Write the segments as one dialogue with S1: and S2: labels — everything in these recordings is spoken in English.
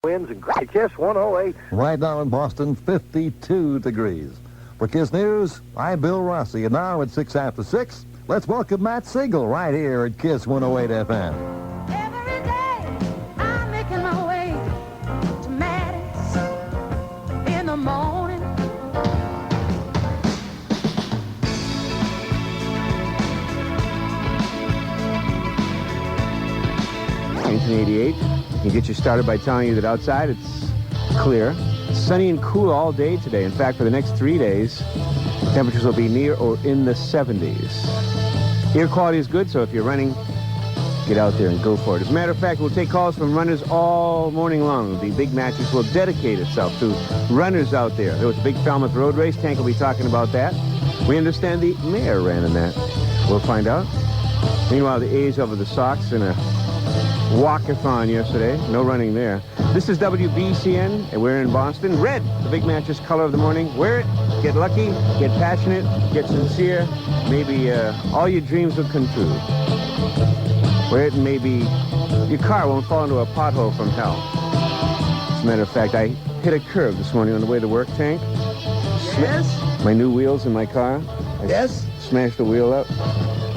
S1: Winds and great Kiss 108.
S2: Right now in Boston, 52 degrees. For Kiss News, I'm Bill Rossi, and now at 6 after 6, let's welcome Matt Segal right here at Kiss 108 FM.
S3: Every day I'm making my way to Matt's in the morning.
S4: 1988. You get you started by telling you that outside it's clear. It's sunny and cool all day today. In fact, for the next 3 days, temperatures will be near or in the 70s. Air quality is good, so if you're running, get out there and go for it. As a matter of fact, we'll take calls from runners all morning long. The Big Mattress will dedicate itself to runners out there. There was a big Falmouth Road race. Tank will be talking about that. We understand the mayor ran in that. We'll find out. Meanwhile, the A's over the Sox in a walkathon yesterday. No running there. This is WBCN, and we're in Boston. Red, the Big Mattress color of the morning. Wear it, get lucky, get passionate, get sincere. Maybe all your dreams will come true. Wear it, and maybe your car won't fall into a pothole from hell. As a matter of fact, I hit a curb this morning on the way to work, Tank.
S1: Yes?
S4: My new wheels in my car.
S1: Yes?
S4: Smashed the wheel up.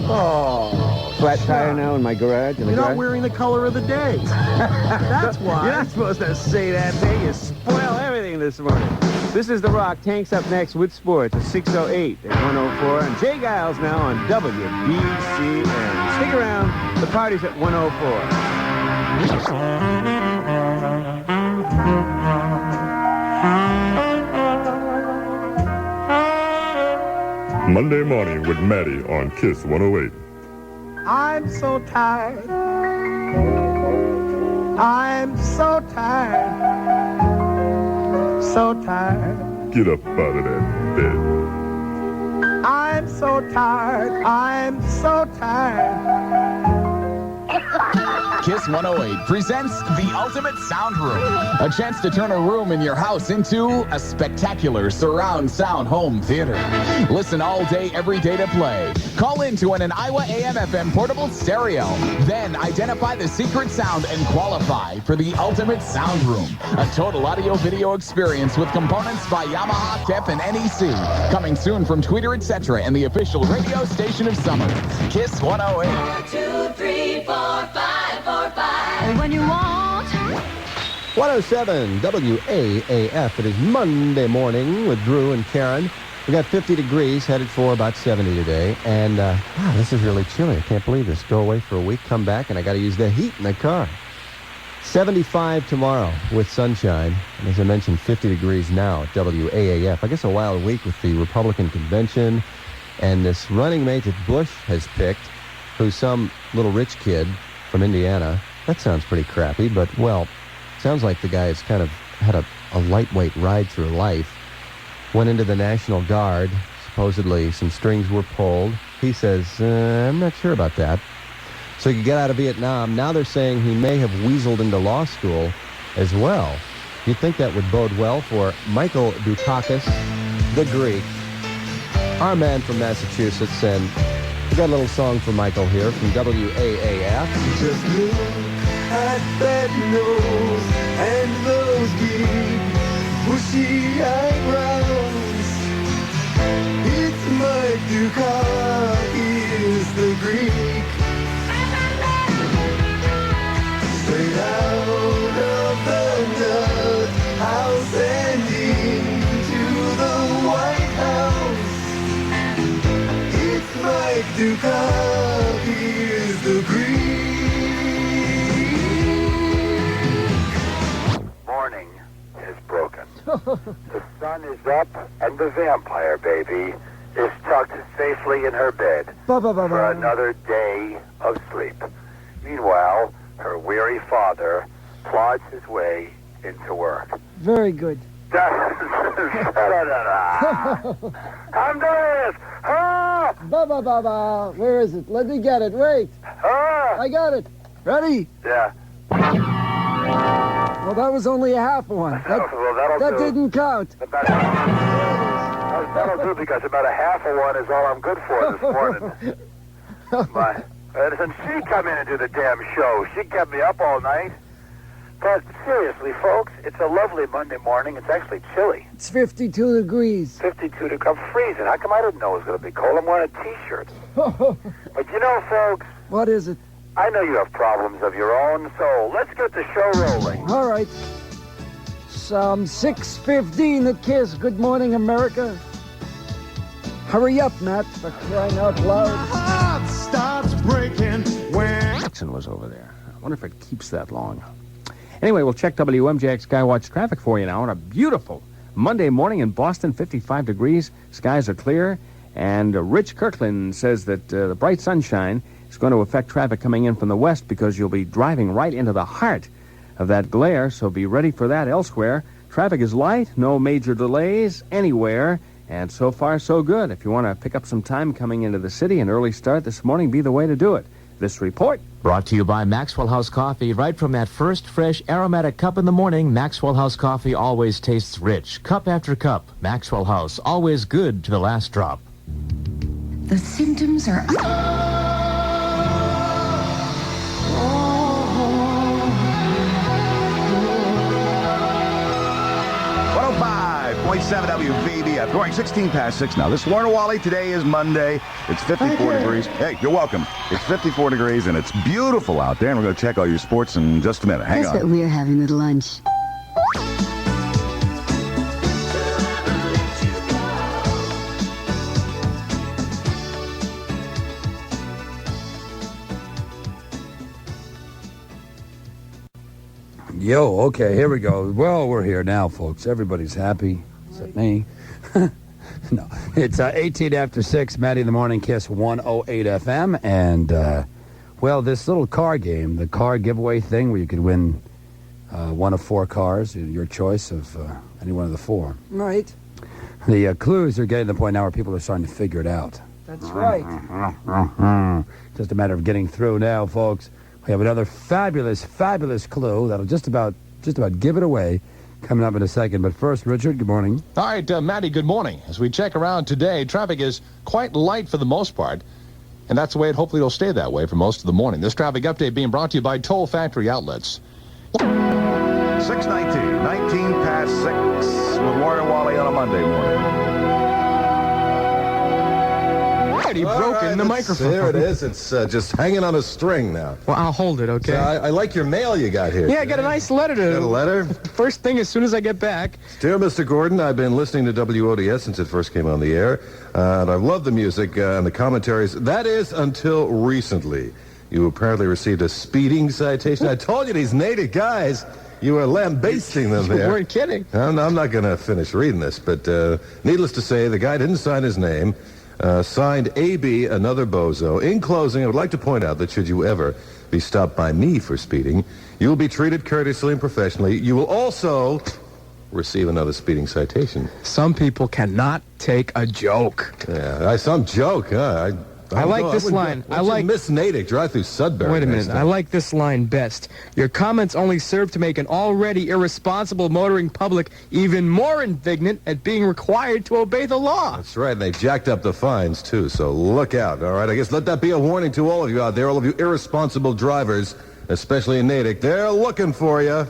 S1: Oh.
S4: Flat tire now in my garage.
S1: You're not wearing the color of the day. That's why.
S4: You're not supposed to say that, Tank. You spoil everything this morning. This is The Rock. Tank's up next with sports at 6:08 and 104. And Jay Giles now on WBCN. Stick around. The party's at 104.
S5: Monday morning with Maddie on Kiss 108.
S1: I'm so tired. I'm so tired. So tired.
S5: Get up out of that bed.
S1: I'm so tired. I'm so tired.
S6: Kiss 108 presents The Ultimate Sound Room. A chance to turn a room in your house into a spectacular surround sound home theater. Listen all day, every day to play. Call in to win an Iowa AM/FM portable stereo. Then identify the secret sound and qualify for The Ultimate Sound Room. A total audio-video experience with components by Yamaha, TEP, and NEC. Coming soon from Tweeter, etc. and the official radio station of summer. Kiss 108.
S3: 1, 2, 3, 4, 5, 4, 5. When you want.
S2: 107 WAAF. It is Monday morning with Drew and Karen. We got 50 degrees, headed for about 70 today. And, wow, this is really chilly. I can't believe this. Go away for a week, come back, and I got to use the heat in the car. 75 tomorrow with sunshine. And as I mentioned, 50 degrees now at WAAF. I guess a wild week with the Republican convention and this running mate that Bush has picked, who's some little rich kid from Indiana. That sounds pretty crappy, but, well, sounds like the guy has kind of had a lightweight ride through life. Went into the National Guard. Supposedly some strings were pulled. He says, I'm not sure about that. So he could get out of Vietnam. Now they're saying he may have weaseled into law school as well. You'd think that would bode well for Michael Dukakis, the Greek, our man from Massachusetts. And we got a little song for Michael here from WAAF.
S7: Just look at that nose and those big bushy eyebrows. It's Mike Dukakis, the Greek. Straight out of the nut house and into the White House. It's Mike Dukakis, the Greek.
S1: Morning is broken. The sun is up, and the vampire baby is tucked safely in her bed for another day of sleep. Meanwhile, her weary father plods his way into work.
S8: Very good.
S1: I'm doing this! Ah!
S8: Where is it? Let me get it. Wait.
S1: Ah!
S8: I got it. Ready?
S1: Yeah.
S8: Well, that was only a half one.
S1: That'll
S8: That
S1: do.
S8: didn't count.
S1: That'll do, because about a half of one is all I'm good for this morning. And she come in and do the damn show. She kept me up all night. But seriously, folks, it's a lovely Monday morning. It's actually chilly.
S8: It's 52 degrees.
S1: 52 degrees. I'm freezing. How come I didn't know it was going to be cold? I'm wearing a T-shirt. But you know, folks,
S8: What is it?
S1: I know you have problems of your own, so let's get the show rolling.
S8: All right. Some 6:15 at KISS. Good morning, America. Hurry up, Matt, for crying out loud.
S7: Heart starts breaking when
S4: Jackson was over there. I wonder if it keeps that long. Anyway, we'll check WMJX Skywatch traffic for you now on a beautiful Monday morning in Boston, 55 degrees. Skies are clear. And Rich Kirkland says that the bright sunshine is going to affect traffic coming in from the west because you'll be driving right into the heart of that glare, so be ready for that elsewhere. Traffic is light, no major delays anywhere, and so far so good. If you want to pick up some time coming into the city, an early start this morning be the way to do it. This report
S9: brought to you by Maxwell House Coffee. Right from that first fresh aromatic cup in the morning, Maxwell House Coffee always tastes rich. Cup after cup. Maxwell House, always good to the last drop.
S10: The symptoms are...
S11: 105.7 WVBF. Going 16 past 6 now. This is Warner Wally. Today is Monday. It's 54 degrees. Hey, you're welcome. It's 54 degrees and it's beautiful out there. And we're going to check all your sports in just a minute. Hang
S10: That's
S11: on.
S10: what we're having at lunch.
S12: Yo, okay, here we go. Well, we're here now, folks. Everybody's happy, except me. No, it's 18 after 6, Maddie in the Morning, KISS 108 FM. And, well, this little car game, the car giveaway thing where you could win one of 4 cars, your choice of any one of the 4.
S8: Right.
S12: The clues are getting to the point now where people are starting to figure it out.
S8: That's right.
S12: Just a matter of getting through now, folks. We have another fabulous, fabulous clue that'll just about give it away coming up in a second. But first, Richard, good morning.
S13: All right, Matty, good morning. As we check around today, traffic is quite light for the most part, and that's the way hopefully it'll stay that way for most of the morning. This traffic update being brought to you by Toll Factory Outlets.
S11: 6:19, 19 past 6 with Warner Wally on a Monday morning.
S14: He broken the microphone.
S2: There it is. It's just hanging on a string now.
S14: Well, I'll hold it, okay?
S2: So I like your mail you got here.
S14: Yeah, I got a nice letter to...
S2: Got a letter?
S14: First thing as soon as I get back.
S2: Dear Mr. Gordon, I've been listening to WODS since it first came on the air, and I've loved the music and the commentaries. That is until recently. You apparently received a speeding citation. I told you these native guys, you were lambasting them there.
S14: You weren't kidding.
S2: I'm not going to finish reading this, but needless to say, the guy didn't sign his name. Signed A.B., another bozo. In closing, I would like to point out that should you ever be stopped by me for speeding, you will be treated courteously and professionally. You will also receive another speeding citation.
S14: Some people cannot take a joke.
S2: Yeah, some joke, huh?
S14: I like this line.
S2: I like Miss Natick drive through Sudbury.
S14: Wait a minute. I like this line best. Your comments only serve to make an already irresponsible motoring public even more indignant at being required to obey the law.
S2: That's right, and they jacked up the fines, too, so look out, all right? I guess let that be a warning to all of you out there, all of you irresponsible drivers, especially in Natick. They're looking for you.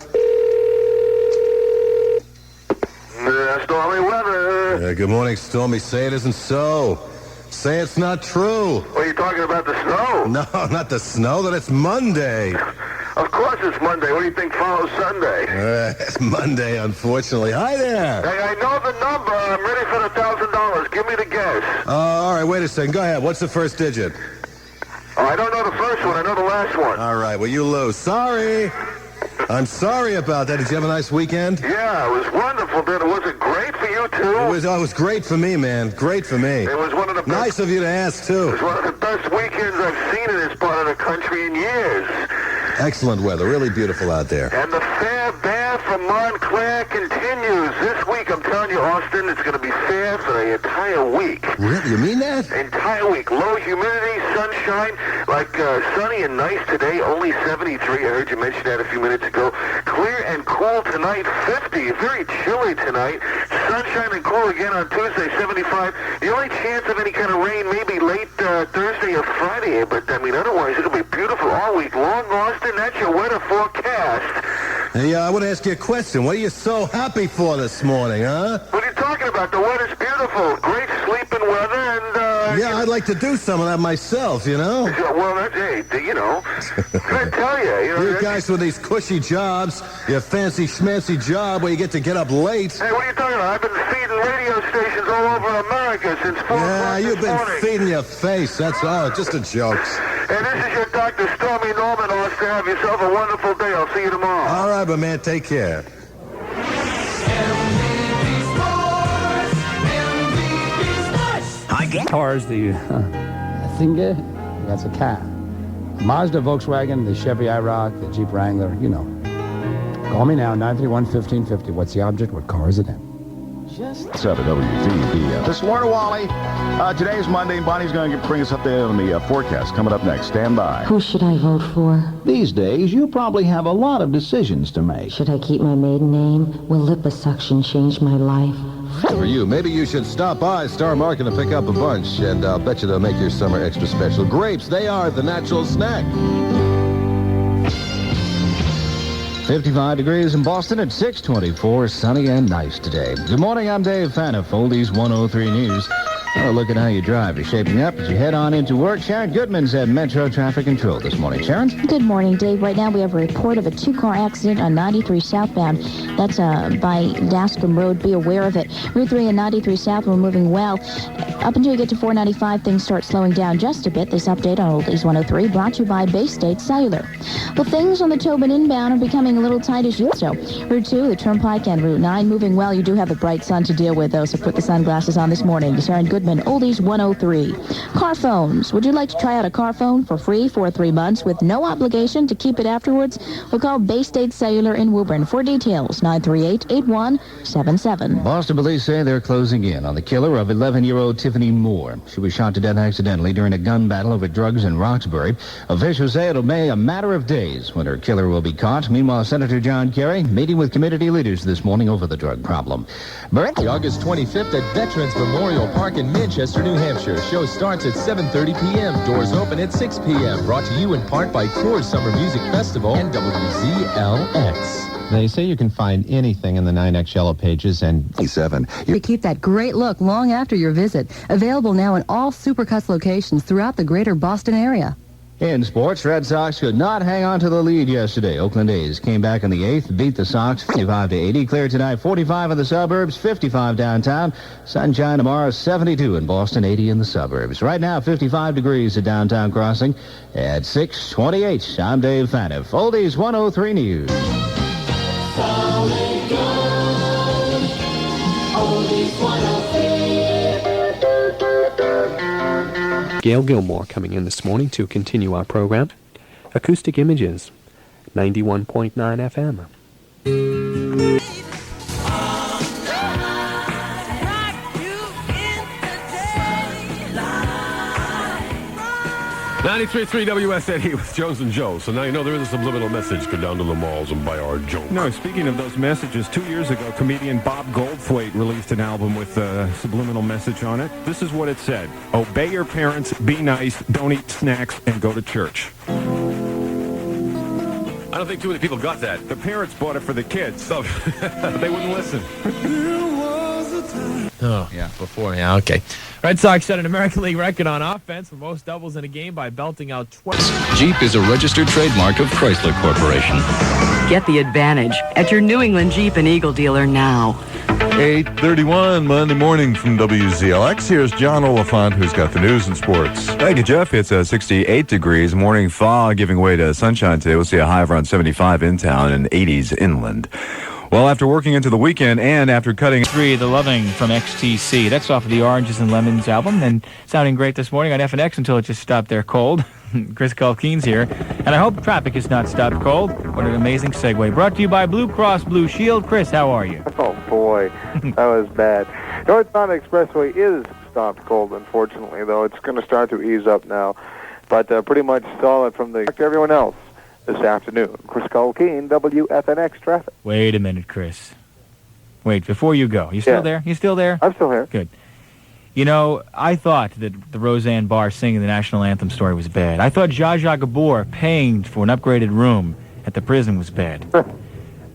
S1: Stormy weather.
S2: Good morning, Stormy. Say it isn't so. Say it's not true.
S1: What are you talking about, the snow?
S2: No, not the snow, that it's Monday.
S1: Of course it's Monday. What do you think follows Sunday?
S2: It's Monday, unfortunately. Hi there.
S1: Hey, I know the number. I'm ready for the $1,000. Give me the guess.
S2: All right, wait a second. Go ahead. What's the first digit?
S1: Oh, I don't know the first one. I know the last one.
S2: All right, well, you lose. Sorry. I'm sorry about that. Did you have a nice weekend?
S1: Yeah, it was wonderful, dude. Was it great for you, too?
S2: It was great for me, man. Great for me.
S1: It was one of the best.
S2: Nice of you to ask, too.
S1: It was one of the best weekends I've seen in this part of the country in years.
S2: Excellent weather. Really beautiful out there.
S1: And the fair bear from Montclair continues. This week, I'm telling you, Austin, it's going to be fair for the entire week.
S2: Really? You mean that?
S1: Entire week. Low humidity, sunshine, like sunny and nice today, only 73. I heard you mention that a few minutes ago. Clear and cool tonight, 50. Very chilly tonight. Sunshine and cool again on Tuesday, 75. The only chance of any kind of rain maybe late Thursday or Friday, but I mean, otherwise it'll be beautiful all week long, Austin. That's your weather forecast.
S15: Hey, I want to ask you a question. What are you so happy for this morning, huh?
S1: What are you talking about? The weather's beautiful. Great sleeping weather, and,
S15: Yeah, I'd like to do some of that myself, you know?
S1: Yeah, well, hey, you know, can I tell you?
S15: You guys with these cushy jobs, your fancy schmancy job where you get to get up late.
S1: Hey, what are you talking about? I've been feeding radio stations all over America since 4
S15: Yeah,
S1: o'clock
S15: you've
S1: this
S15: been
S1: morning.
S15: feeding your face. That's all. Just a joke.
S1: Hey, this is your Dr. Stormy Norman. Have yourself a wonderful day. I'll see you tomorrow.
S15: All right, but man, take care.
S12: Cars, I think that's a car. Mazda, Volkswagen, the Chevy IROC, the Jeep Wrangler, you know. Call me now, 931-1550. What's the object? What car is it in?
S11: Just 7 WVBF. This is Warner Wally. Today is Monday, and Bonnie's going to bring us up there on the forecast. Coming up next. Stand by.
S10: Who should I vote for?
S16: These days, you probably have a lot of decisions to make.
S10: Should I keep my maiden name? Will liposuction change my life?
S17: For you, maybe you should stop by Star Market and pick up a bunch, and I'll bet you they'll make your summer extra special. Grapes, they are the natural snack.
S16: 55 degrees in Boston at 6:24, sunny and nice today. Good morning, I'm Dave Faniff, Oldies 103 News. Oh, look at how you drive. You're shaping up as you head on into work. Sharon Goodman's at Metro Traffic Control this morning. Sharon?
S18: Good morning, Dave. Right now we have a report of a two-car accident on 93 southbound. That's by Dascombe Road. Be aware of it. Route 3 and 93 south, we're moving well. Up until you get to 495, things start slowing down just a bit. This update on Oldies 103 brought to you by Bay State Cellular. Well, things on the Tobin inbound are becoming a little tight as usual. Route 2, the Turnpike, and Route 9 moving well. You do have the bright sun to deal with, though, so put the sunglasses on this morning. Sharon Goodman, Oldies 103. Car phones. Would you like to try out a car phone for free for 3 months with no obligation to keep it afterwards? We'll call Bay State Cellular in Woburn. For details, 938-8177.
S16: Boston police say they're closing in on the killer of 11-year-old Tiffany Moore. She was shot to death accidentally during a gun battle over drugs in Roxbury. Officials say it'll be a matter of days when her killer will be caught. Meanwhile, Senator John Kerry meeting with community leaders this morning over the drug problem.
S19: August 25th at Veterans Memorial Park in Manchester, New Hampshire. Show starts at 7:30 p.m. Doors open at 6 p.m. Brought to you in part by Coors Summer Music Festival and WZLX.
S20: They say you can find anything in the 9X Yellow Pages and 7.
S21: To keep that great look long after your visit. Available now in all Supercuts locations throughout the greater Boston area.
S16: In sports, Red Sox could not hang on to the lead yesterday. Oakland A's came back in the 8th, beat the Sox 55-80. Clear tonight, 45 in the suburbs, 55 downtown. Sunshine tomorrow, 72 in Boston, 80 in the suburbs. Right now, 55 degrees at Downtown Crossing at 6:28. I'm Dave Faniff. Oldies 103 News.
S3: Solid gold. Oldies 103.
S22: Gail Gilmore coming in this morning to continue our program. Acoustic Images, 91.9 FM.
S23: 93.3 WSNE with Jones and Joe. So now you know there is a subliminal message. Go down to the malls and buy our junk.
S24: No, speaking of those messages, 2 years ago, comedian Bob Goldthwait released an album with a subliminal message on it. This is what it said. Obey your parents, be nice, don't eat snacks, and go to church.
S23: I don't think too many people got that.
S24: The parents bought it for the kids, so they wouldn't listen.
S14: Oh, yeah, before, yeah, okay. Red Sox set an American League record on offense for most doubles in a game by belting out 12.
S25: Jeep is a registered trademark of Chrysler Corporation.
S26: Get the advantage at your New England Jeep and Eagle dealer now.
S27: 8:31 Monday morning from WZLX. Here's John Oliphant, who's got the news and sports.
S28: Thank you, Jeff. It's 68 degrees. Morning thaw giving way to sunshine today. We'll see a high of around 75 in town and 80s inland. Well, after working into the weekend and after cutting...
S29: The Loving from XTC. That's off of the Oranges and Lemons album, and sounding great this morning on FNX until it just stopped there cold. Chris Culkeen's here, and I hope traffic has not stopped cold. What an amazing segue. Brought to you by Blue Cross Blue Shield. Chris, how are you?
S30: Oh, boy. That was bad. North Mountain Expressway is stopped cold, unfortunately, though. It's going to start to ease up now, but pretty much solid from the... to everyone else this afternoon. Chris Culkeen, WFNX Traffic.
S29: Wait a minute, Chris. Wait, before you go. You still there? You still there?
S30: I'm still here.
S29: Good. You know, I thought that the Roseanne Barr singing the national anthem story was bad. I thought Zsa Zsa Gabor paying for an upgraded room at the prison was bad.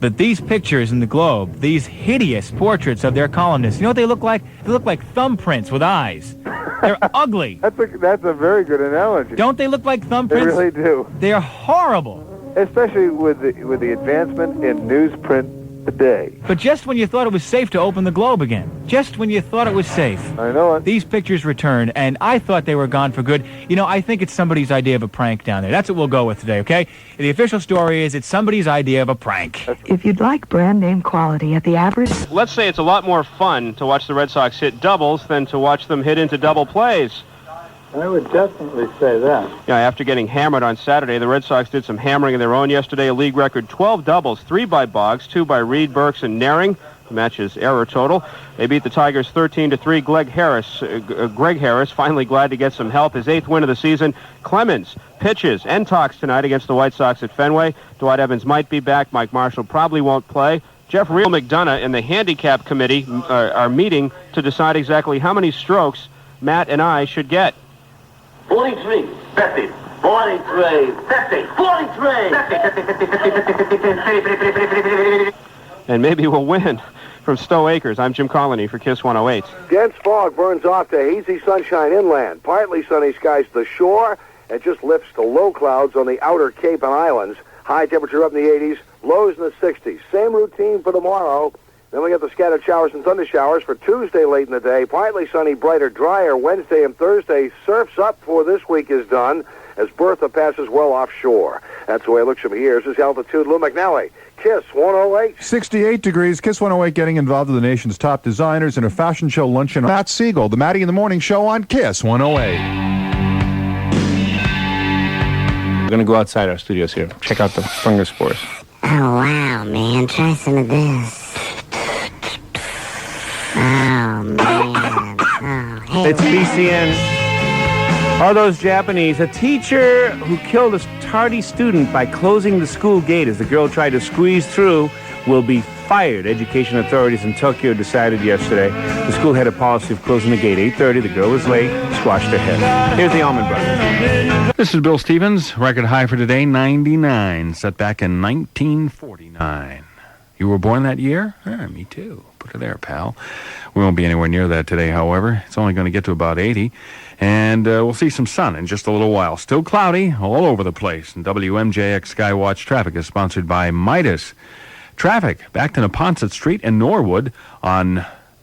S29: But these pictures in the Globe, these hideous portraits of their columnists, you know what they look like? They look like thumbprints with eyes. They're ugly.
S30: That's a very good analogy.
S29: Don't they look like thumbprints?
S30: They really do.
S29: They're horrible.
S30: Especially with the advancement in newsprint today.
S29: But just when you thought it was safe to open the Globe again, just when you thought it was safe,
S30: I know it.
S29: These pictures returned, and I thought they were gone for good. You know, I think it's somebody's idea of a prank down there. That's what we'll go with today, okay? The official story is it's somebody's idea of a prank.
S1: If you'd like brand name quality at the average...
S2: Let's say it's a lot more fun to watch the Red Sox hit doubles than to watch them hit into double plays.
S4: I would definitely say that.
S2: Yeah, after getting hammered on Saturday, the Red Sox did some hammering of their own yesterday. A league record 12 doubles, 3 by Boggs, 2 by Reed, Burks, and Naring. The match's error total. They beat the Tigers 13-3. Greg Harris, finally glad to get some help. His 8th win of the season. Clemens pitches and talks tonight against the White Sox at Fenway. Dwight Evans might be back. Mike Marshall probably won't play. Jeff Real McDonough and the handicap committee are meeting to decide exactly how many strokes Matt and I should get.
S5: 43, 50, 43, 50, 43, 50,
S2: and maybe we'll win. From Stowe Acres, I'm Jim Colony for KISS 108.
S6: Dense fog burns off to hazy sunshine inland, partly sunny skies to the shore, and just lifts to low clouds on the outer Cape and Islands. High temperature up in the 80s, lows in the 60s. Same routine for tomorrow. Then we get the scattered showers and thunder showers for Tuesday late in the day. Partly sunny, brighter, drier. Wednesday and Thursday, surf's up before this week is done as Bertha passes well offshore. That's the way it looks from here. This is Altitude. Lou McNally, KISS 108.
S27: 68 degrees. KISS 108 getting involved with the nation's top designers in a fashion show luncheon. Matt Segal, the Matty in the Morning Show on KISS 108.
S7: We're going to go outside our studios here. Check out the fungus spores.
S8: Oh, wow, man. Try some of this. Oh, man. Oh, hey,
S7: It's BCN. Are those Japanese? A teacher who killed a tardy student by closing the school gate as the girl tried to squeeze through will be fired. Education authorities in Tokyo decided yesterday. The school had a policy of closing the gate 8:30. The girl was late, squashed her head. Here's the Allman Brothers.
S12: This is Bill Stevens. Record high for today, 99. Set back in 1949. You were born that year? Me too. Put it there, pal. We won't be anywhere near that today, however. It's only going to get to about 80. And we'll see some sun in just a little while. Still cloudy all over the place. And WMJX Skywatch Traffic is sponsored by Midas. Traffic back to Neponset Street in Norwood on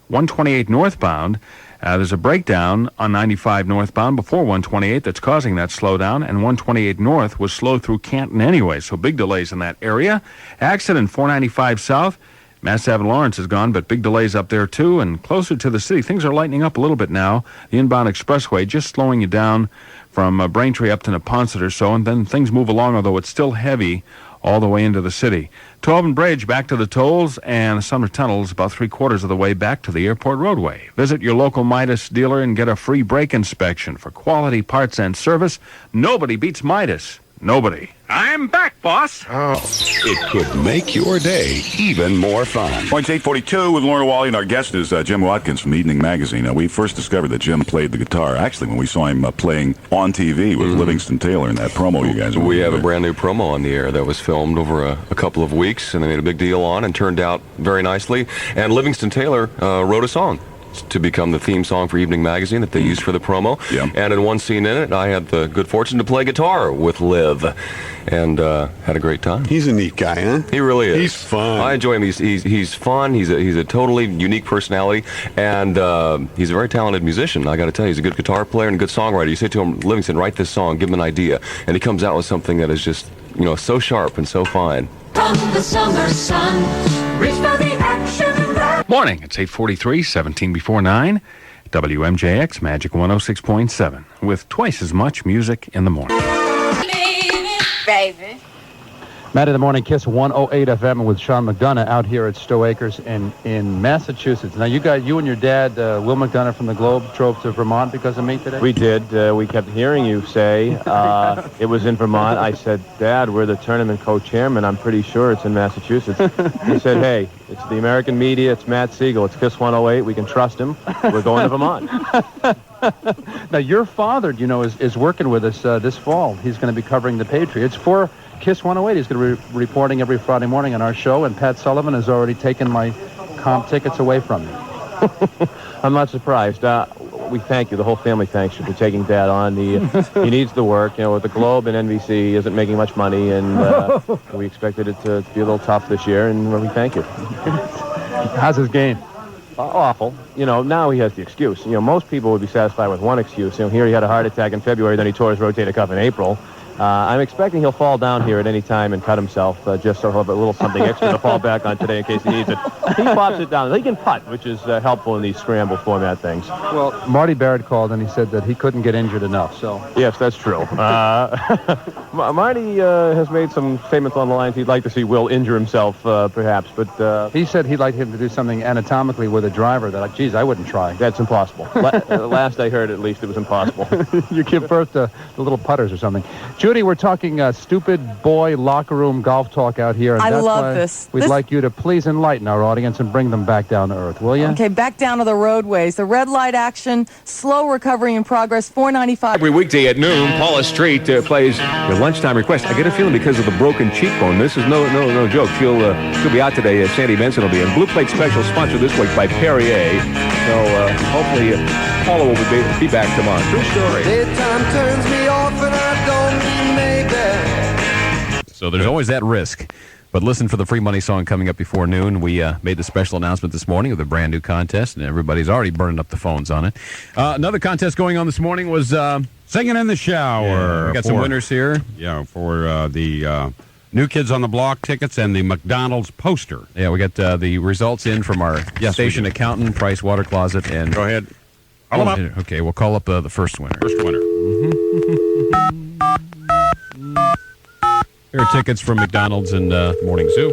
S12: 128 northbound. There's a breakdown on 95 northbound before 128 that's causing that slowdown, and 128 north was slow through Canton anyway, so big delays in that area. Accident 495 south. Mass Ave Lawrence is gone, but big delays up there too, and closer to the city. Things are lightening up a little bit now. The inbound expressway just slowing you down from Braintree up to Neponset or so, and then things move along, although it's still heavy all the way into the city. Tobin Bridge back to the tolls, and Sumner Tunnels about 3/4 of the way back to the airport roadway. Visit your local Midas dealer and get a free brake inspection for quality parts and service. Nobody beats Midas. Nobody. I'm back, boss.
S11: Oh, it could make your day even more fun. Points 842 with Lorna Wally, and our guest is Jim Watkins from Evening Magazine. We first discovered that Jim played the guitar, actually, when we saw him playing on TV with Livingston Taylor in that promo you guys were
S9: We have
S11: doing.
S9: a brand new promo on the air that was filmed over a couple of weeks, and they made a big deal on and turned out very nicely. And Livingston Taylor wrote a song to become the theme song for Evening Magazine that they used for the promo.
S11: Yeah.
S9: And in one scene in it, I had the good fortune to play guitar with Liv, and had a great time.
S13: He's a neat guy, huh?
S9: He really is.
S13: He's fun.
S9: I enjoy him. He's fun. He's a totally unique personality, and he's a very talented musician. I got to tell you, he's a good guitar player and a good songwriter. You say to him, Livingston, write this song, give him an idea, and he comes out with something that is just, so sharp and so fine.
S3: From the summer sun, reach for the action.
S12: Morning. It's 8:43, 17 before 9. WMJX Magic 106.7 with twice as much music in the morning.
S15: Baby.
S31: Matt in the Morning, KISS 108 FM with Sean McDonough out here at Stowe Acres in Massachusetts. Now, you and your dad, Will McDonough from the Globe, drove to Vermont because of me today?
S32: We did. We kept hearing you say it was in Vermont. I said, Dad, we're the tournament co-chairman. I'm pretty sure it's in Massachusetts. He said, hey, it's the American media. It's Matt Segal. It's KISS 108. We can trust him. We're going to Vermont.
S31: Now, your father, is working with us this fall. He's going to be covering the Patriots for Kiss 108. He's going to be reporting every Friday morning on our show, and Pat Sullivan has already taken my comp tickets away from me.
S32: I'm not surprised. We thank you. The whole family thanks you for taking Dad on. He needs the work. You know, with the Globe and NBC, he isn't making much money, and we expected it to be a little tough this year, and we thank you.
S31: How's his game?
S32: Awful. You know, now he has the excuse. You know, most people would be satisfied with one excuse. You know, here he had a heart attack in February, then he tore his rotator cuff in April. I'm expecting he'll fall down here at any time and cut himself, just so he'll have a little something extra to fall back on today in case he needs it. He pops it down. He can putt, which is helpful in these scramble format things.
S31: Well, Marty Barrett called and he said that he couldn't get injured enough, so...
S32: Yes, that's true. Marty has made some statements on the lines he'd like to see Will injure himself, perhaps, but...
S31: He said he'd like him to do something anatomically with a driver that, geez, I wouldn't try.
S32: That's impossible. Last I heard, at least, it was impossible.
S31: You give birth to the little putters or something. Judy, we're talking stupid boy locker room golf talk out here. And
S10: I
S31: that's
S10: love
S31: why
S10: this.
S31: We'd like you to please enlighten our audience and bring them back down to earth, will you?
S10: Okay, back down to the roadways. The red light action, slow recovery in progress, 495.
S13: Every weekday at noon, Paula Street plays your lunchtime request. I get a feeling because of the broken cheekbone. This is no joke. She'll be out today. Sandy Benson will be in. Blue Plate Special sponsored this week by Perrier. So hopefully Paula will be back tomorrow. True story.
S3: Daytime turns me off and I don't need maybe.
S28: So there's always that risk. But listen for the free money song coming up before noon. We made the special announcement this morning of a brand new contest, and everybody's already burning up the phones on it. Another contest going on this morning was
S15: Singing in the Shower.
S28: Yeah, we got some winners here.
S15: Yeah, for the New Kids on the Block tickets and the McDonald's poster.
S28: Yeah, we got the results in from our station accountant, Price Water Closet, and
S15: go ahead. Call them up.
S28: Okay, we'll call up the first winner.
S15: First winner.
S28: Here are tickets from McDonald's and Morning Zoo.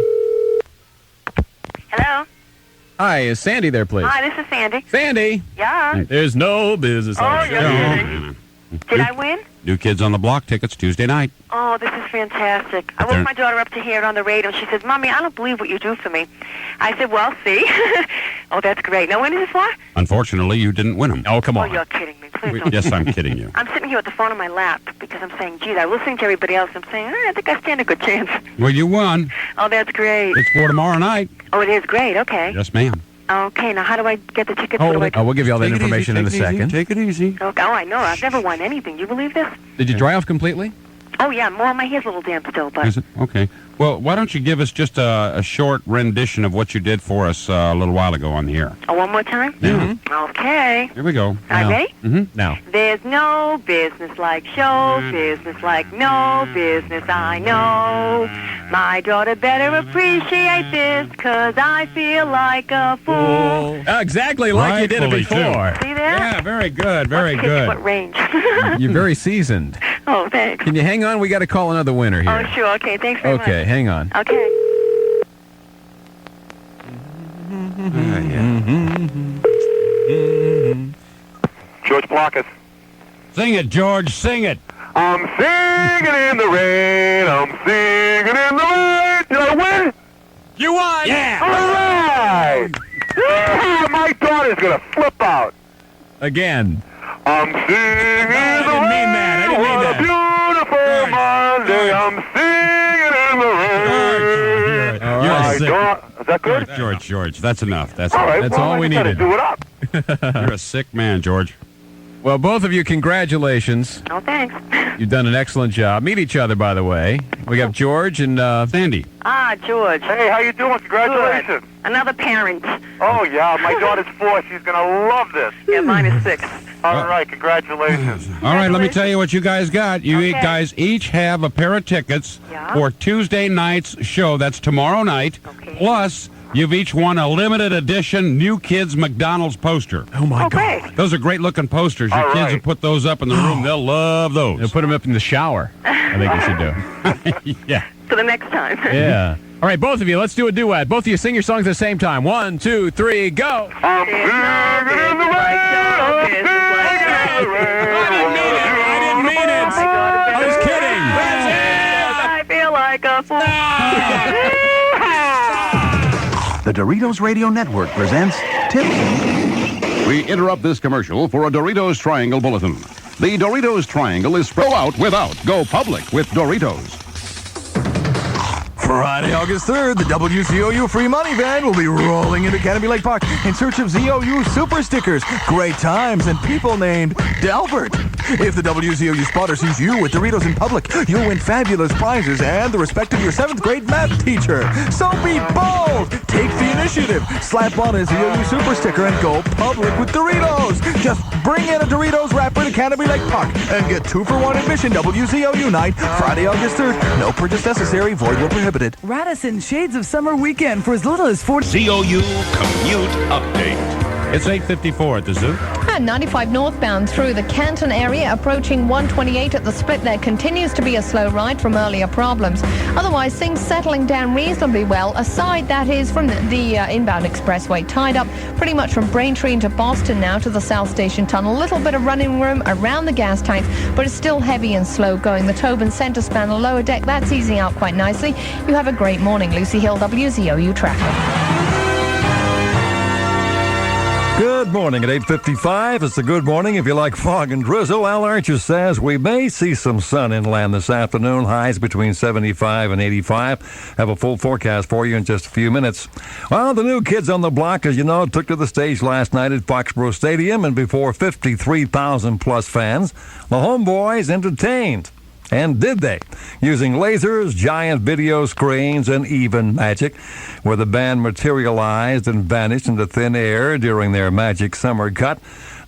S16: Hello.
S28: Hi, is Sandy there, please?
S16: Hi, this is Sandy.
S28: Sandy.
S16: Yeah.
S28: There's no business.
S16: Oh, you're kidding. Did I win?
S15: New Kids on the Block tickets Tuesday night.
S16: Oh, this is fantastic. I woke my daughter up to hear it on the radio, and she says, Mommy, I don't believe what you do for me. I said, well, see. Oh, that's great. Now, when is this for?
S15: Unfortunately, you didn't win them.
S28: Oh, come on.
S16: Oh, you're kidding me. Please don't.
S15: Yes, I'm kidding you.
S16: I'm sitting here with the phone on my lap because I'm saying, geez, I'm listening to everybody else. I'm saying, I think I stand a good chance.
S15: Well, you won.
S16: Oh, that's great.
S15: It's for tomorrow night.
S16: Oh, it is great. Okay.
S15: Yes, ma'am.
S16: Okay, now how do I get the tickets?
S28: We'll give you all that information in a second.
S15: Take it easy.
S16: Okay. Oh, I know. I've never won anything. You believe this?
S28: Did you dry off completely?
S16: Oh, yeah. Well, my hair's a little damp still, but...
S15: Is it? Okay. Well, why don't you give us just a short rendition of what you did for us a little while ago on the air?
S16: Oh, one more time?
S15: Mm-hmm.
S16: Okay.
S15: Here we go.
S16: All right, ready?
S15: Mm-hmm.
S28: Now.
S16: There's no business like show business like no business I know. My daughter better appreciate this, 'cause I feel like a fool.
S28: Exactly like you did it before.
S16: See there?
S15: Yeah, very good, very good.
S16: What range?
S28: You're very seasoned.
S16: Oh, thanks.
S28: Can you hang on? We got to call another winner here.
S16: Oh, sure. Okay, thanks very much.
S28: Okay, hang on.
S16: Okay.
S15: George Blockus. Sing it, George, sing it.
S5: I'm singing in the rain. I'm singing in the rain. Did I win?
S28: You won.
S15: Yeah.
S5: All right. Yeah, my daughter's going to flip out.
S28: Again.
S5: I'm singing in the rain. What a beautiful Monday. I'm singing in the rain.
S15: You're sick.
S5: Is that good?
S15: George, that's enough. That's
S5: all right.
S28: That's
S5: well,
S28: all we needed.
S5: Do it up.
S15: You're a sick man, George.
S28: Well, both of you, congratulations.
S16: Oh, thanks.
S28: You've done an excellent job. Meet each other, by the way. We got George and Sandy.
S16: Ah, George.
S5: Hey, how you doing? Congratulations.
S16: Good. Another parent.
S5: Oh, yeah. My daughter's 4. She's going to love this.
S16: Yeah, mine is 6.
S5: All right. Congratulations.
S15: All right, let me tell you what you guys got. You guys each have a pair of tickets for Tuesday night's show. That's tomorrow night.
S16: Okay.
S15: Plus, you've each won a limited edition New Kids McDonald's poster.
S28: Oh, my God.
S15: Those are great-looking posters. Your kids will put those up in the room. They'll love those.
S28: They'll put them up in the shower. I think you should do.
S15: Yeah.
S16: For the next time.
S28: Yeah. All right, both of you, let's do a duet. Both of you sing your songs at the same time. 1, 2, 3, go.
S5: I'm singing in the rain. I'm singing in the rain.
S28: I didn't mean it. I was kidding.
S16: I feel like a fool.
S17: The Doritos Radio Network presents Tips.
S11: We interrupt this commercial for a Doritos Triangle Bulletin. The Doritos Triangle is spread out without. Go public with Doritos.
S17: Friday, August 3rd, the WZOU Free Money Van will be rolling into Canopy Lake Park in search of ZOU super stickers, great times, and people named Delbert. If the WZOU spotter sees you with Doritos in public, you'll win fabulous prizes and the respect of your 7th grade math teacher. So be bold! Take the initiative. Slap on a ZOU super sticker and go public with Doritos. Just bring in a Doritos wrapper to Canopy Lake Park and get 2-for-1 admission WZOU night, Friday, August 3rd. No purchase necessary, void where prohibited.
S14: Radisson Shades of Summer Weekend for as little as $40.
S18: ZOU Commute Update.
S15: It's 8:54 at the zoo.
S19: And 95 northbound through the Canton area, approaching 128 at the split. There continues to be a slow ride from earlier problems. Otherwise, things settling down reasonably well. Aside, that is, from the inbound expressway, tied up pretty much from Braintree into Boston now to the South Station Tunnel. A little bit of running room around the gas tanks, but it's still heavy and slow going. The Tobin Center span, the lower deck, that's easing out quite nicely. You have a great morning. Lucy Hill, WZOU traffic.
S20: Good morning at 8:55. It's a good morning if you like fog and drizzle. Al Archer says we may see some sun inland this afternoon. Highs between 75 and 85. Have a full forecast for you in just a few minutes. Well, the new kids on the block, as you know, took to the stage last night at Foxborough Stadium, and before 53,000 plus fans, the homeboys entertained. And did they? Using lasers, giant video screens, and even magic, where the band materialized and vanished into thin air during their magic summer cut.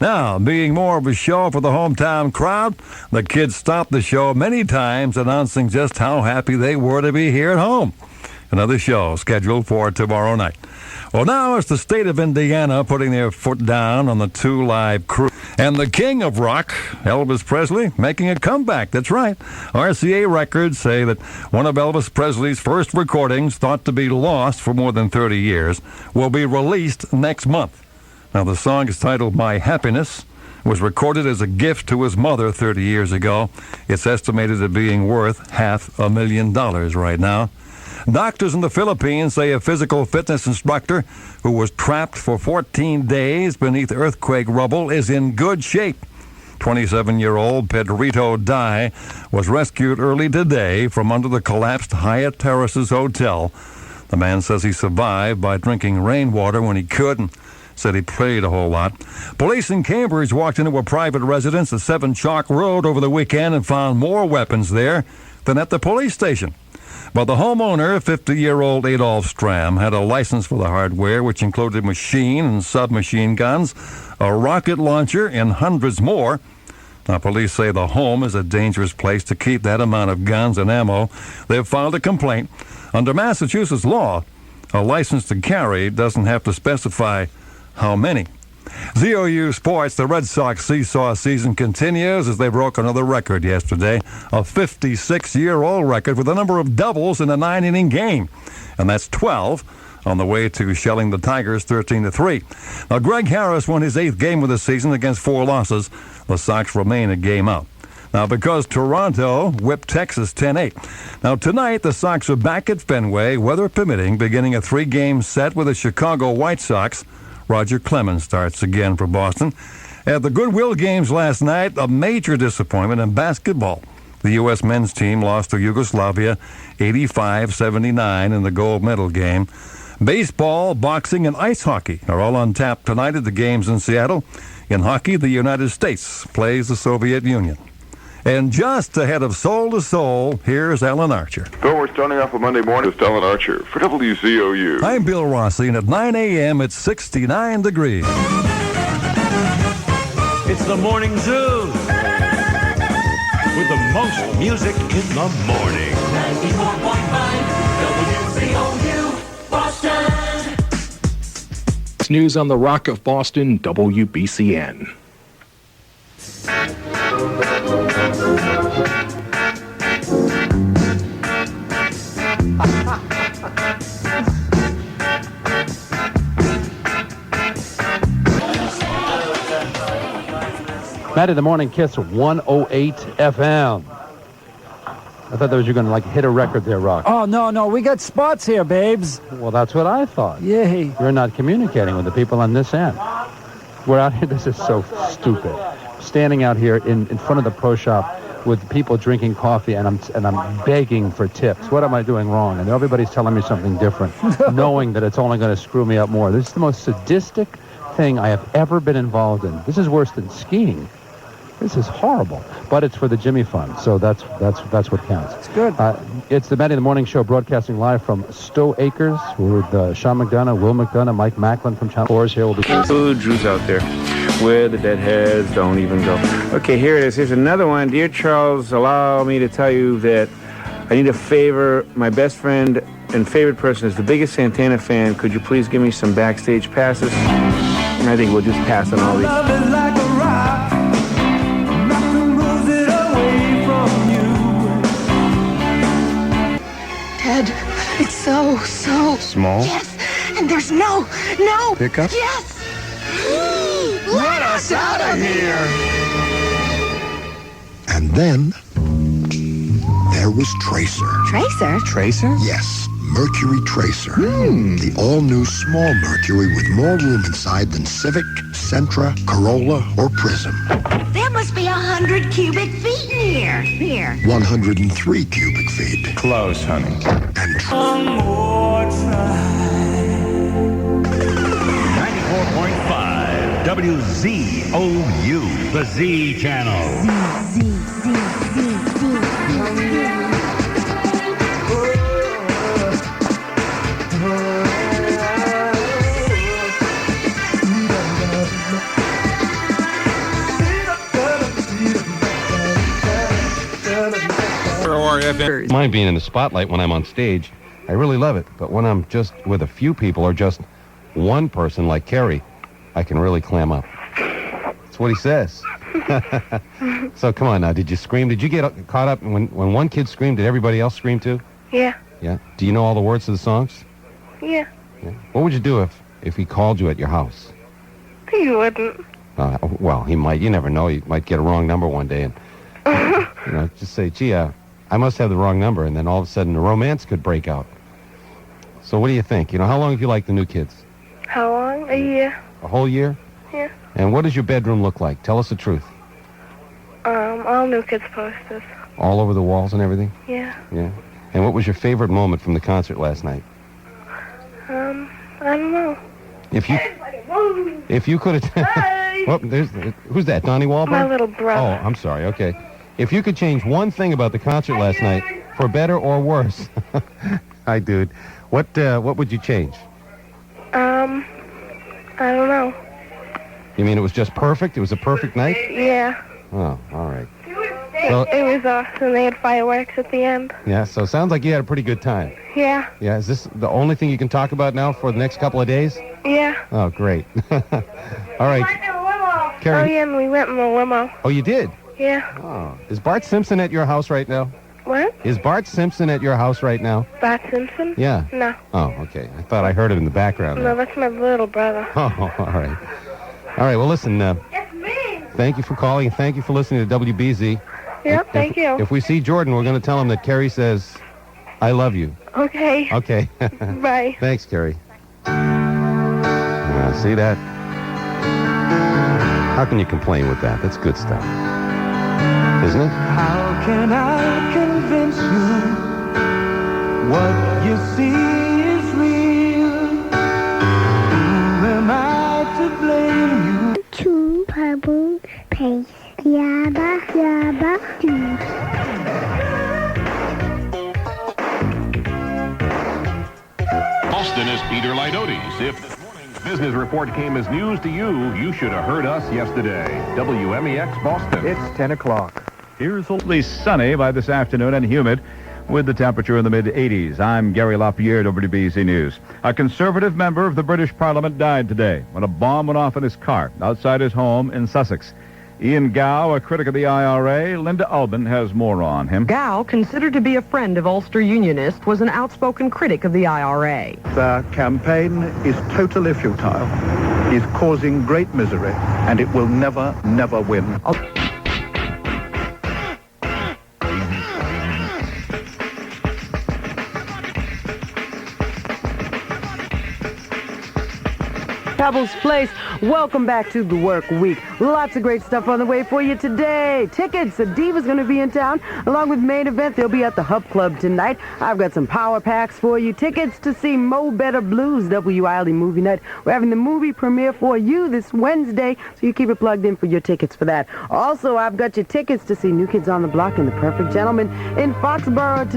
S20: Now, being more of a show for the hometown crowd, the kids stopped the show many times, announcing just how happy they were to be here at home. Another show scheduled for tomorrow night. Well, now it's the state of Indiana putting their foot down on the 2 Live crew. And the king of rock, Elvis Presley, making a comeback. That's right. RCA records say that one of Elvis Presley's first recordings, thought to be lost for more than 30 years, will be released next month. Now, the song is titled My Happiness. Was recorded as a gift to his mother 30 years ago. It's estimated at being worth $500,000 right now. Doctors in the Philippines say a physical fitness instructor who was trapped for 14 days beneath earthquake rubble is in good shape. 27-year-old Pedrito Dai was rescued early today from under the collapsed Hyatt Terraces Hotel. The man says he survived by drinking rainwater when he could and said he prayed a whole lot. Police in Cambridge walked into a private residence at 7 Chalk Road over the weekend and found more weapons there than at the police station. But the homeowner, 50-year-old Adolf Stram, had a license for the hardware, which included machine and submachine guns, a rocket launcher, and hundreds more. Now, police say the home is a dangerous place to keep that amount of guns and ammo. They've filed a complaint. Under Massachusetts law, a license to carry doesn't have to specify how many. ZOU Sports, the Red Sox seesaw season continues as they broke another record yesterday, a 56-year-old record with the number of doubles in a 9-inning game. And that's 12 on the way to shelling the Tigers 13-3. Now, Greg Harris won his 8th game of the season against 4 losses. The Sox remain a game out. Now, because Toronto whipped Texas 10-8. Now, tonight, the Sox are back at Fenway, weather permitting, beginning a 3-game set with the Chicago White Sox. Roger Clemens starts again for Boston. At the Goodwill games last night, a major disappointment in basketball. The U.S. men's team lost to Yugoslavia 85-79 in the gold medal game. Baseball, boxing, and ice hockey are all on tap tonight at the games in Seattle. In hockey, the United States plays the Soviet Union. And just ahead of Soul to Soul, here's Alan Archer.
S21: Bill, we're starting off a Monday morning with Alan Archer for WZOU.
S20: I'm Bill Rossi, and at 9 a.m. it's 69 degrees.
S18: It's the Morning Zoo with the most music in the morning.
S22: 94.5 WZOU, Boston.
S18: It's news on the Rock of Boston, WBCN.
S31: Matt in the Morning Kiss 108 FM. I thought that was you going to like hit a record there, Rock.
S14: Oh, no, we got spots here, babes.
S31: Well, that's what I thought.
S14: Yay.
S31: You're not communicating with the people on this end. We're out here. This is so stupid. Standing out here in front of the pro shop with people drinking coffee, and I'm begging for tips. What am I doing wrong? And everybody's telling me something different, knowing that it's only going to screw me up more. This is the most sadistic thing I have ever been involved in. This is worse than skiing. This is horrible, but it's for the Jimmy Fund, so that's what counts. It's good. It's the Maddie in the Morning Show, broadcasting live from Stowe Acres with Sean McDonough, Will McDonough, Mike Macklin from Channel 4's here. We'll be.
S7: Ooh, Drew's out there, where the deadheads don't even go. Okay, here it is. Here's another one. Dear Charles, allow me to tell you that I need a favor. My best friend and favorite person is the biggest Santana fan. Could you please give me some backstage passes? And I think we'll just pass on all these.
S3: Ted, it's so
S7: small.
S3: Yes, and there's no
S7: Pickup?
S3: Yes. Let us out of here.
S1: And then there was Tracer.
S3: Tracer?
S7: Tracer?
S1: Yes, Mercury Tracer. The all-new small Mercury with more room inside than Civic, Sentra, Corolla, or Prism.
S3: There must be 100 cubic feet in here. Here.
S1: 103 cubic feet.
S7: Close, honey.
S1: And
S18: 94.5 WZOU, the Z Channel.
S13: Mind being in the spotlight when I'm on stage. I really love it. But when I'm just with a few people or just one person like Kerry, I can really clam up. That's what he says. So come on now, did you scream? Did you get caught up when one kid screamed? Did everybody else scream too?
S16: Yeah.
S13: Yeah. Do you know all the words to the songs?
S16: Yeah.
S13: Yeah. What would you do if he called you at your house?
S16: He wouldn't.
S13: Well, he might. You never know. He might get a wrong number one day and just say, gee, I must have the wrong number, and then all of a sudden a romance could break out. So what do you think? How long have you liked the new kids?
S16: How long? A year.
S13: A whole year?
S16: Yeah.
S13: And what does your bedroom look like? Tell us the truth.
S16: All new kids posters.
S13: All over the walls and everything?
S16: Yeah.
S13: Yeah. And what was your favorite moment from the concert last night?
S16: I don't know.
S13: If you could have... Well, who's that, Donnie Wahlberg?
S16: My little brother.
S13: Oh, I'm sorry, okay. If you could change one thing about the concert last night, for better or worse... Hi, dude. What would you change?
S16: I don't know.
S13: You mean it was just perfect? It was a perfect night?
S16: Yeah.
S13: Oh, all right.
S16: It was awesome. They had fireworks at the end.
S13: Yeah, so it sounds like you had a pretty good time.
S16: Yeah.
S13: Yeah, is this the only thing you can talk about now for the next couple of days?
S16: Yeah.
S13: Oh, great. All right. Carrie.
S16: Oh, yeah, and we went in the limo.
S13: Oh, you did?
S16: Yeah.
S13: Oh. Is Bart Simpson at your house right now?
S16: What?
S13: Is Bart Simpson at your house right now?
S16: Bart Simpson?
S13: Yeah.
S16: No.
S13: Oh, okay. I thought I heard him in the background.
S16: No, that's my little brother.
S13: Oh, all right. All right, well, listen,
S16: That's me.
S13: thank you for calling and thank you for listening to WBZ.
S16: Yep, thank you.
S13: If we see Jordan, we're going to tell him that Kerry says, I love you.
S16: Okay.
S13: Okay.
S16: Bye.
S13: Thanks, Kerry. See that? How can you complain with that? That's good stuff. Isn't it?
S22: How can I convince you what you see is real? Who am I to blame you?
S3: Two purple paste. Yabba, yabba, do.
S2: Boston is Peter Lidotes. If this morning's business report came as news to you, you should have heard us yesterday. WMEX Boston.
S4: It's 10 o'clock. Here's hopefully sunny by this afternoon and humid with the temperature in the mid-80s. I'm Gary LaPierre, WBC News. A conservative member of the British Parliament died today when a bomb went off in his car outside his home in Sussex. Ian Gow, a critic of the IRA. Linda Albin has more on him.
S6: Gow, considered to be a friend of Ulster Unionists, was an outspoken critic of the IRA.
S8: The campaign is totally futile. He's causing great misery, and it will never, never win.
S5: Pebbles Place. Welcome back to the work week. Lots of great stuff on the way for you today. Tickets, the Diva's going to be in town. Along with Main Event, they'll be at the Hub Club tonight. I've got some power packs for you. Tickets to see Mo Better Blues, WILD Movie Night. We're having the movie premiere for you this Wednesday, so you keep it plugged in for your tickets for that. Also, I've got your tickets to see New Kids on the Block and The Perfect Gentleman in Foxborough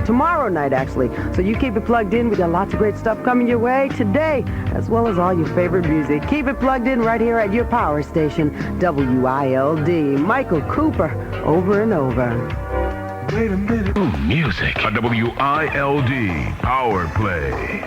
S5: tomorrow night, actually. So you keep it plugged in. We got lots of great stuff coming your way today, as well as all your favorite music. Keep it plugged in right here at your power station, WILD. Michael Cooper, over and over.
S2: Wait a minute. Music. A WILD Power Play.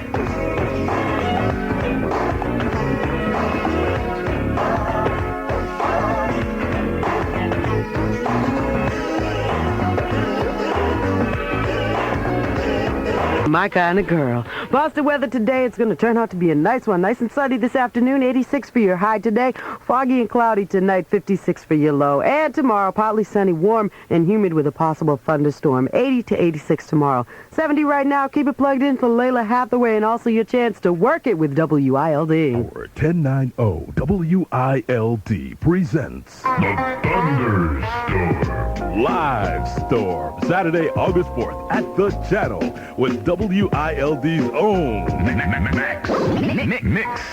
S5: My kind of girl. Boston weather today, it's going to turn out to be a nice one. Nice and sunny this afternoon, 86 for your high today. Foggy and cloudy tonight, 56 for your low. And tomorrow, partly sunny, warm, and humid with a possible thunderstorm, 80 to 86 tomorrow. 70 right now. Keep it plugged in for Layla Hathaway and also your chance to work it with WILD.
S9: 1090 WILD presents The Thunderstorm Live Storm, Saturday, August 4th at the Channel with WILD's own Mix.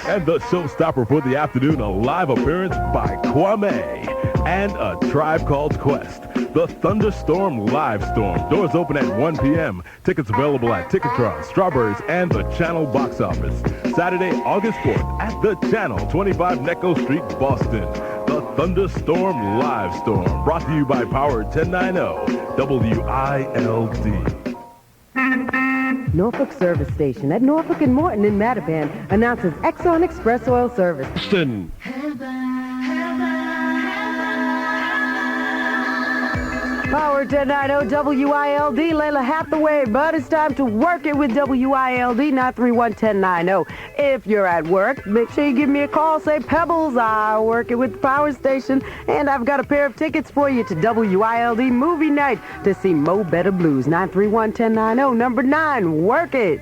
S9: And the showstopper for the afternoon, a live appearance by Kwame and A Tribe Called Quest. The Thunderstorm Live Storm. Doors open at 1 p.m. Tickets available at Ticketron, Strawberries, and the Channel box office. Saturday, August 4th at the Channel, 25 Necco Street, Boston. The Thunderstorm Live Storm. Brought to you by Power 1090 WILD.
S5: Norfolk Service Station at Norfolk and Morton in Mattapan announces Exxon Express Oil Service.
S9: Boston.
S5: Power 1090 WILD, Layla Hathaway, but it's time to work it with WILD, 931-1090. If you're at work, make sure you give me a call. Say, Pebbles, I work it with the Power Station, and I've got a pair of tickets for you to WILD Movie Night to see Mo Better Blues, 931-1090, number 9, work it.